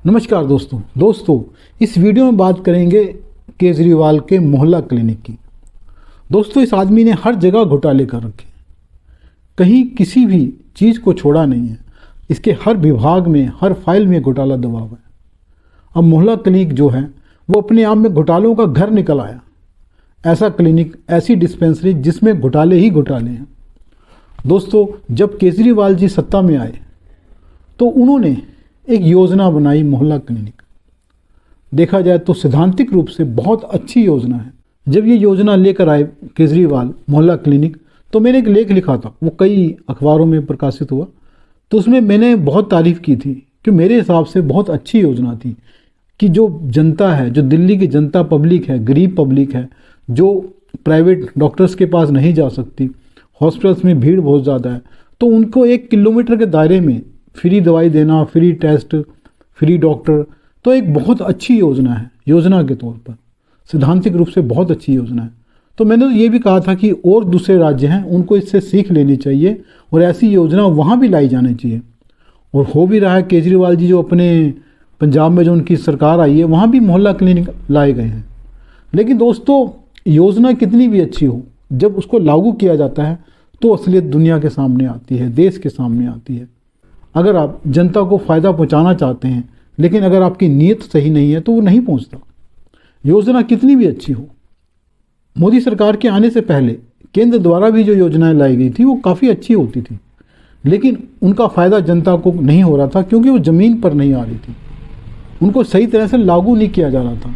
नमस्कार दोस्तों इस वीडियो में बात करेंगे केजरीवाल के मोहल्ला क्लिनिक की। दोस्तों, इस आदमी ने हर जगह घोटाले कर रखे, कहीं किसी भी चीज़ को छोड़ा नहीं है। इसके हर विभाग में, हर फाइल में घोटाला दबा हुआ है। अब मोहल्ला क्लिनिक जो है वो अपने आप में घोटालों का घर निकल आया। ऐसा क्लिनिक, ऐसी डिस्पेंसरी जिसमें घोटाले ही घोटाले हैं। दोस्तों, जब केजरीवाल जी सत्ता में आए तो उन्होंने एक योजना बनाई मोहल्ला क्लिनिक। देखा जाए तो सैद्धांतिक रूप से बहुत अच्छी योजना है। जब ये योजना लेकर आए केजरीवाल मोहल्ला क्लिनिक, तो मैंने एक लेख लिखा था, वो कई अखबारों में प्रकाशित हुआ। तो उसमें मैंने बहुत तारीफ़ की थी कि मेरे हिसाब से बहुत अच्छी योजना थी कि जो जनता है, जो दिल्ली की जनता पब्लिक है, गरीब पब्लिक है, जो प्राइवेट डॉक्टर्स के पास नहीं जा सकती, हॉस्पिटल्स में भीड़ बहुत ज़्यादा है, तो उनको 1 किलोमीटर के दायरे में फ्री दवाई देना, फ्री टेस्ट, फ्री डॉक्टर, तो एक बहुत अच्छी योजना है। योजना के तौर पर सैद्धांतिक रूप से बहुत अच्छी योजना है। तो मैंने तो ये भी कहा था कि और दूसरे राज्य हैं उनको इससे सीख लेनी चाहिए और ऐसी योजना वहाँ भी लाई जानी चाहिए। और हो भी रहा है। केजरीवाल जी जो अपने पंजाब में जो उनकी सरकार आई है वहाँ भी मोहल्ला क्लिनिक लाए गए हैं। लेकिन दोस्तों, योजना कितनी भी अच्छी हो, जब उसको लागू किया जाता है तो असलियत दुनिया के सामने आती है, देश के सामने आती है। अगर आप जनता को फ़ायदा पहुंचाना चाहते हैं, लेकिन अगर आपकी नीयत सही नहीं है तो वो नहीं पहुंचता, योजना कितनी भी अच्छी हो। मोदी सरकार के आने से पहले केंद्र द्वारा भी जो योजनाएं लाई गई थी वो काफ़ी अच्छी होती थी, लेकिन उनका फ़ायदा जनता को नहीं हो रहा था क्योंकि वो ज़मीन पर नहीं आ रही थी, उनको सही तरह से लागू नहीं किया जा रहा था।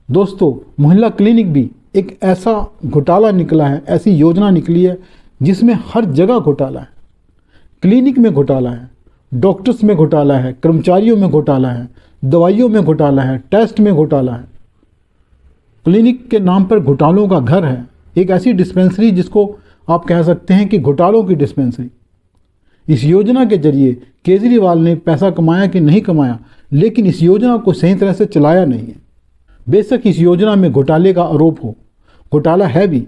दोस्तों, मोहल्ला क्लिनिक भी एक ऐसा घोटाला निकला है, ऐसी योजना निकली है जिसमें हर जगह घोटाला है। क्लिनिक में घोटाला है, डॉक्टर्स में घोटाला है, कर्मचारियों में घोटाला है, दवाइयों में घोटाला है, टेस्ट में घोटाला है। क्लिनिक के नाम पर घोटालों का घर है। एक ऐसी डिस्पेंसरी जिसको आप कह सकते हैं कि घोटालों की डिस्पेंसरी। इस योजना के जरिए केजरीवाल ने पैसा कमाया कि नहीं कमाया, लेकिन इस योजना को सही तरह से चलाया नहीं है। बेशक इस योजना में घोटाले का आरोप हो, घोटाला है भी,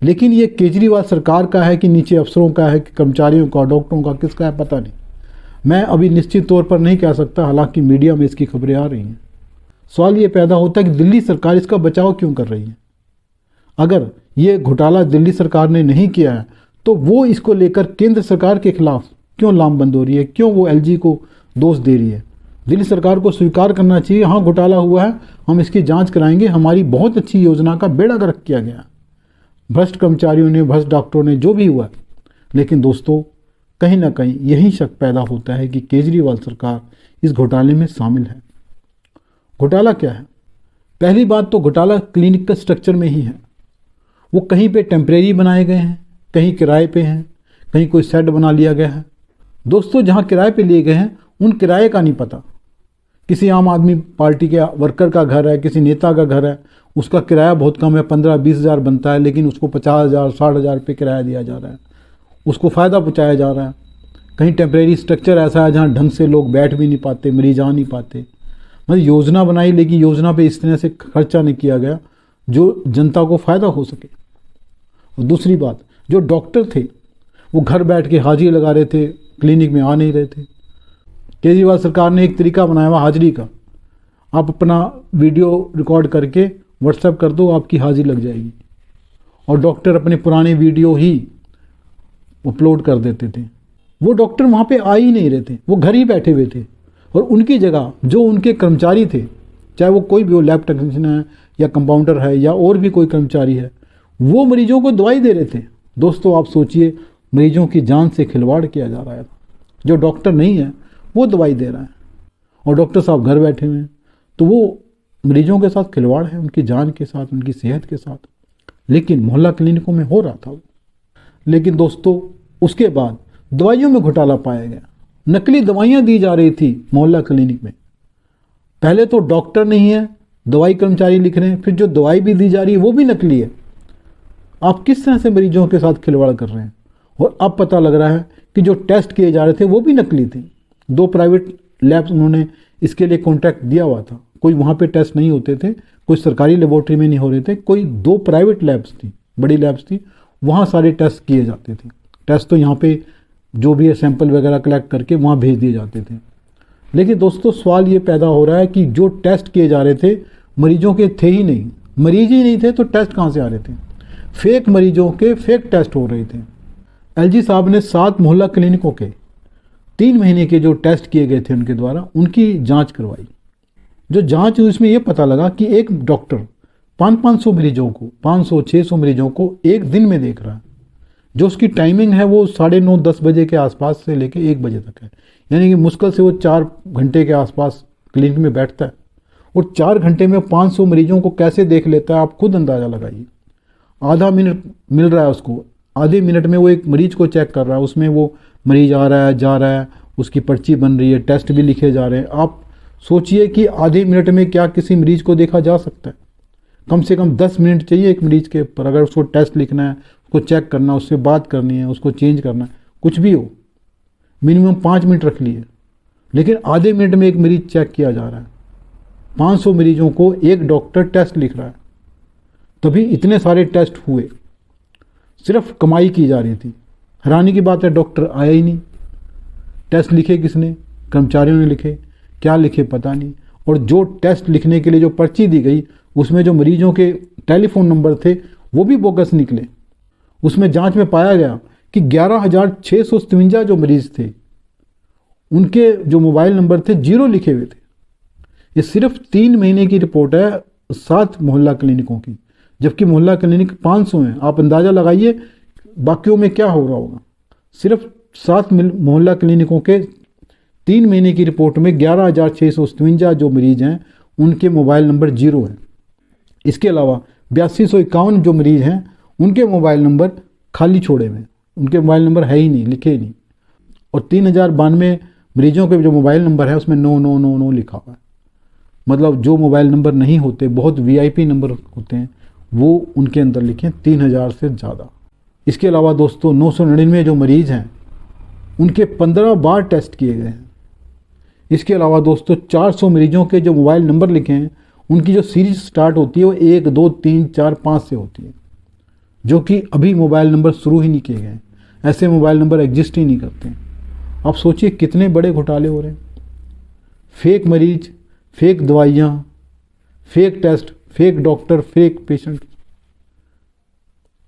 लेकिन ये केजरीवाल सरकार का है कि नीचे अफसरों का है कि कर्मचारियों का, डॉक्टरों का, किसका है पता नहीं। मैं अभी निश्चित तौर पर नहीं कह सकता, हालांकि मीडिया में इसकी खबरें आ रही हैं। सवाल ये पैदा होता है कि दिल्ली सरकार इसका बचाव क्यों कर रही है। अगर ये घोटाला दिल्ली सरकार ने नहीं किया है तो वो इसको लेकर केंद्र सरकार के खिलाफ क्यों लामबंद हो रही है, क्यों वो एलजी को दोष दे रही है। दिल्ली सरकार को स्वीकार करना चाहिए, हाँ घोटाला हुआ है, हम इसकी जाँच कराएंगे, हमारी बहुत अच्छी योजना का बेड़ा गर्क किया गया, भ्रष्ट कर्मचारियों ने, भ्रष्ट डॉक्टरों ने, जो भी हुआ। लेकिन दोस्तों, कहीं ना कहीं यही शक पैदा होता है कि केजरीवाल सरकार इस घोटाले में शामिल है। घोटाला क्या है? पहली बात तो घोटाला क्लिनिक का स्ट्रक्चर में ही है। वो कहीं पे टेम्परेरी बनाए गए हैं, कहीं किराए पे हैं, कहीं कोई शेड बना लिया गया है। दोस्तों, जहाँ किराए पे लिए गए हैं उन किराए का नहीं पता। किसी आम आदमी पार्टी के वर्कर का घर है, किसी नेता का घर है, उसका किराया बहुत कम है, 15-20 हज़ार बनता है, लेकिन उसको 50,000, 60,000 रुपये किराया दिया जा रहा है, उसको फ़ायदा पहुँचाया जा रहा है। कहीं टेम्परेरी स्ट्रक्चर ऐसा है जहाँ ढंग से लोग बैठ भी नहीं पाते, मरीज आ नहीं पाते। मतलब योजना बनाई, लेकिन योजना पे इस तरह से खर्चा नहीं किया गया जो जनता को फ़ायदा हो सके। और दूसरी बात, जो डॉक्टर थे वो घर बैठ के हाजिरी लगा रहे थे, क्लिनिक में आ नहीं रहे थे। केजरीवाल सरकार ने एक तरीका बनाया हुआ हाजिरी का, आप अपना वीडियो रिकॉर्ड करके व्हाट्सएप कर दो, आपकी हाजिरी लग जाएगी। और डॉक्टर अपने पुराने वीडियो ही अपलोड कर देते थे। वो डॉक्टर वहाँ पे आ ही नहीं रहे थे, वो घर ही बैठे हुए थे। और उनकी जगह जो उनके कर्मचारी थे, चाहे वो कोई भी हो, लैब टेक्नीशियन है या कंपाउंडर है या और भी कोई कर्मचारी है, वो मरीजों को दवाई दे रहे थे। दोस्तों, आप सोचिए, मरीजों की जान से खिलवाड़ किया जा रहा है। जो डॉक्टर नहीं है वो दवाई दे रहा है और डॉक्टर साहब घर बैठे हुए हैं, तो वो मरीजों के साथ खिलवाड़ है, उनकी जान के साथ, उनकी सेहत के साथ। लेकिन मोहल्ला क्लिनिकों में हो रहा था वो। लेकिन दोस्तों, उसके बाद दवाइयों में घोटाला पाया गया। नकली दवाइयाँ दी जा रही थी मोहल्ला क्लिनिक में। पहले तो डॉक्टर नहीं है, दवाई कर्मचारी लिख रहे हैं, फिर जो दवाई भी दी जा रही है वो भी नकली है। आप किस तरह से मरीजों के साथ खिलवाड़ कर रहे हैं। और अब पता लग रहा है कि जो टेस्ट किए जा रहे थे वो भी नकली थे। 2 प्राइवेट लैब्स उन्होंने इसके लिए कॉन्ट्रैक्ट दिया हुआ था। कोई वहाँ पे टेस्ट नहीं होते थे, कोई सरकारी लेबोरेटरी में नहीं हो रहे थे, कोई 2 प्राइवेट लैब्स थी, बड़ी लैब्स थी, वहाँ सारे टेस्ट किए जाते थे। टेस्ट तो यहाँ पे जो भी है सैंपल वगैरह कलेक्ट करके वहाँ भेज दिए जाते थे। लेकिन दोस्तों सवाल ये पैदा हो रहा है कि जो टेस्ट किए जा रहे थे मरीजों के थे ही नहीं, मरीज ही नहीं थे तो टेस्ट कहाँ से आ रहे थे? फेक मरीजों के फेक टेस्ट हो रहे थे। एलजी साहब ने 7 मोहल्ला क्लिनिकों के 3 महीने के जो टेस्ट किए गए थे उनके द्वारा, उनकी जांच करवाई। जो जांच हुई उसमें ये पता लगा कि एक डॉक्टर 500 मरीजों को, 500-600 मरीजों को एक दिन में देख रहा है। जो उसकी टाइमिंग है वो 9:30-10 बजे के आसपास से लेकर 1 बजे तक है, यानी कि मुश्किल से वो 4 घंटे के आसपास क्लिनिक में बैठता है। और 4 घंटे में 500 मरीजों को कैसे देख लेता है आप खुद अंदाज़ा लगाइए। आधा मिनट मिल रहा है उसको, आधे मिनट में वो एक मरीज को चेक कर रहा है, उसमें वो मरीज आ रहा है जा रहा है, उसकी पर्ची बन रही है, टेस्ट भी लिखे जा रहे हैं। आप सोचिए कि आधे मिनट में क्या किसी मरीज को देखा जा सकता है? कम से कम 10 मिनट चाहिए एक मरीज के पर, अगर उसको टेस्ट लिखना है, उसको चेक करना है, उससे बात करनी है, उसको चेंज करना है, कुछ भी हो, मिनिमम 5 मिनट रख लिए। लेकिन आधे मिनट में एक मरीज चेक किया जा रहा है, 500 मरीजों को एक डॉक्टर टेस्ट लिख रहा है। तभी इतने सारे टेस्ट हुए, सिर्फ कमाई की जा रही थी। हैरानी की बात है डॉक्टर आया ही नहीं। टेस्ट लिखे किसने? कर्मचारियों ने लिखे, क्या लिखे पता नहीं। और जो टेस्ट लिखने के लिए जो पर्ची दी गई उसमें जो मरीजों के टेलीफोन नंबर थे वो भी बोगस निकले। उसमें जांच में पाया गया कि 11,657 जो मरीज थे उनके जो मोबाइल नंबर थे 0 लिखे हुए थे। ये सिर्फ 3 महीने की रिपोर्ट है 7 मोहल्ला क्लिनिकों की, जबकि मोहल्ला क्लिनिक 500 हैं। आप अंदाज़ा लगाइए बाकियों में क्या हो रहा होगा। सिर्फ 7 मोहल्ला क्लिनिकों के 3 महीने की रिपोर्ट में 11,657 जो मरीज हैं उनके मोबाइल नंबर 0 हैं। इसके अलावा 8251 जो मरीज हैं उनके मोबाइल नंबर खाली छोड़े हुए, उनके मोबाइल नंबर है ही नहीं, लिखे ही नहीं। और 3092 मरीजों के जो मोबाइल नंबर है उसमें 9999 लिखा हुआ है। मतलब जो मोबाइल नंबर नहीं होते, बहुत वीआईपी नंबर होते हैं, वो उनके अंदर लिखे 3000 से ज़्यादा। इसके अलावा दोस्तों 999 जो मरीज़ हैं उनके 15 बार टेस्ट किए गए हैं। इसके अलावा दोस्तों 400 मरीजों के जो मोबाइल नंबर लिखे हैं उनकी जो सीरीज स्टार्ट होती है वो 1, 2, 3, 4, 5 से होती है, जो कि अभी मोबाइल नंबर शुरू ही नहीं किए गए। ऐसे मोबाइल नंबर एग्जिस्ट ही नहीं करते। आप सोचिए कितने बड़े घोटाले हो रहे हैं। फेक मरीज, फेक दवाइयाँ, fake test, fake doctor, fake patient.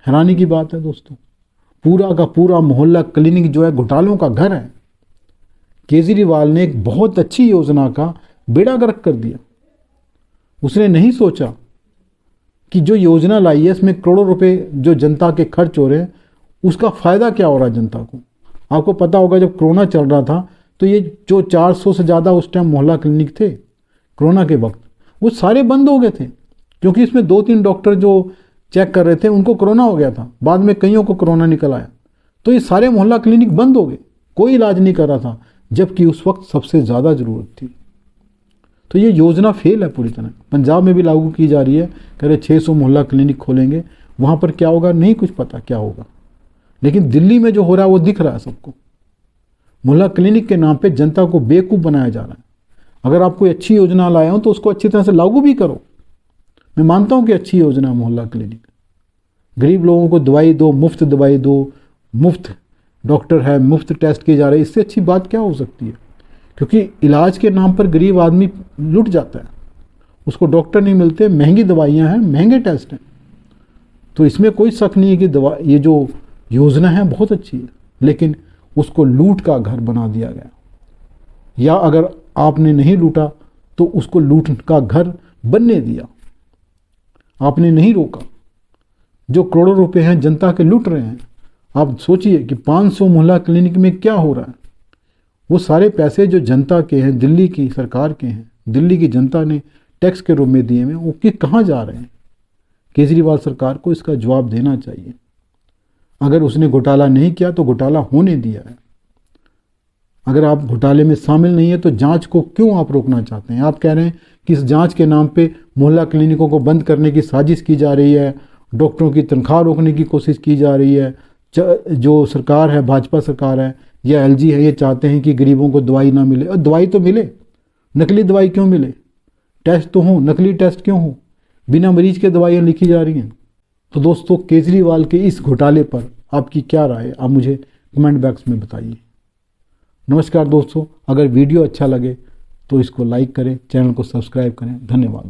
हैरानी की बात है दोस्तों, पूरा का पूरा मोहल्ला क्लिनिक जो है घोटालों का घर है। केजरीवाल ने एक बहुत अच्छी योजना का बेड़ा गर्क कर दिया। उसने नहीं सोचा कि जो योजना लाई है इसमें करोड़ों रुपए जो जनता के खर्च हो रहे हैं उसका फ़ायदा क्या हो रहा है जनता को। आपको पता होगा जब कोरोना चल रहा था तो ये जो 400 से ज़्यादा उस टाइम मोहल्ला क्लिनिक थे कोरोना के वक्त, वो सारे बंद हो गए थे, क्योंकि इसमें 2-3 डॉक्टर जो चेक कर रहे थे उनको कोरोना हो गया था, बाद में कईयों को कोरोना निकल आया, तो ये सारे मोहल्ला क्लिनिक बंद हो गए, कोई इलाज नहीं कर रहा था, जबकि उस वक्त सबसे ज़्यादा ज़रूरत थी। तो ये योजना फेल है पूरी तरह। पंजाब में भी लागू की जा रही है, कह रहे 600 मोहल्ला क्लिनिक खोलेंगे, वहाँ पर क्या होगा नहीं कुछ पता क्या होगा। लेकिन दिल्ली में जो हो रहा है वो दिख रहा है सबको। मोहल्ला क्लिनिक के नाम पे जनता को बेवकूफ़ बनाया जा रहा है। अगर आप कोई अच्छी योजना लाए हो तो उसको अच्छी तरह से लागू भी करो। मैं मानता हूँ कि अच्छी योजना है मोहल्ला क्लिनिक, गरीब लोगों को दवाई दो, मुफ्त दवाई दो, मुफ्त डॉक्टर है, मुफ्त टेस्ट किए जा रहे हैं, इससे अच्छी बात क्या हो सकती है। क्योंकि इलाज के नाम पर गरीब आदमी लुट जाता है, उसको डॉक्टर नहीं मिलते, महंगी दवाइयाँ हैं, महंगे टेस्ट हैं। तो इसमें कोई शक नहीं है कि दवा ये जो योजना है बहुत अच्छी है, लेकिन उसको लूट का घर बना दिया गया। या अगर आपने नहीं लूटा तो उसको लूट का घर बनने दिया, आपने नहीं रोका। जो करोड़ों रुपए हैं जनता के लूट रहे हैं। आप सोचिए कि 500 मोहल्ला क्लिनिक में क्या हो रहा है। वो सारे पैसे जो जनता के हैं, दिल्ली की सरकार के हैं, दिल्ली की जनता ने टैक्स के रूप में दिए हैं, वो कि कहाँ जा रहे हैं। केजरीवाल सरकार को इसका जवाब देना चाहिए। अगर उसने घोटाला नहीं किया तो घोटाला होने दिया है। अगर आप घोटाले में शामिल नहीं है तो जांच को क्यों आप रोकना चाहते हैं। आप कह रहे हैं कि इस जांच के नाम पे मोहल्ला क्लिनिकों को बंद करने की साजिश की जा रही है, डॉक्टरों की तनख्वाह रोकने की कोशिश की जा रही है। जो सरकार है, भाजपा सरकार है या एलजी है, ये चाहते हैं कि गरीबों को दवाई ना मिले। और दवाई तो मिले, नकली दवाई क्यों मिले। टेस्ट तो हो, नकली टेस्ट क्यों हो, बिना मरीज के दवाइयाँ लिखी जा रही हैं। तो दोस्तों केजरीवाल के इस घोटाले पर आपकी क्या राय है, आप मुझे कमेंट बॉक्स में बताइए। नमस्कार दोस्तों, अगर वीडियो अच्छा लगे तो इसको लाइक करें, चैनल को सब्सक्राइब करें। धन्यवाद।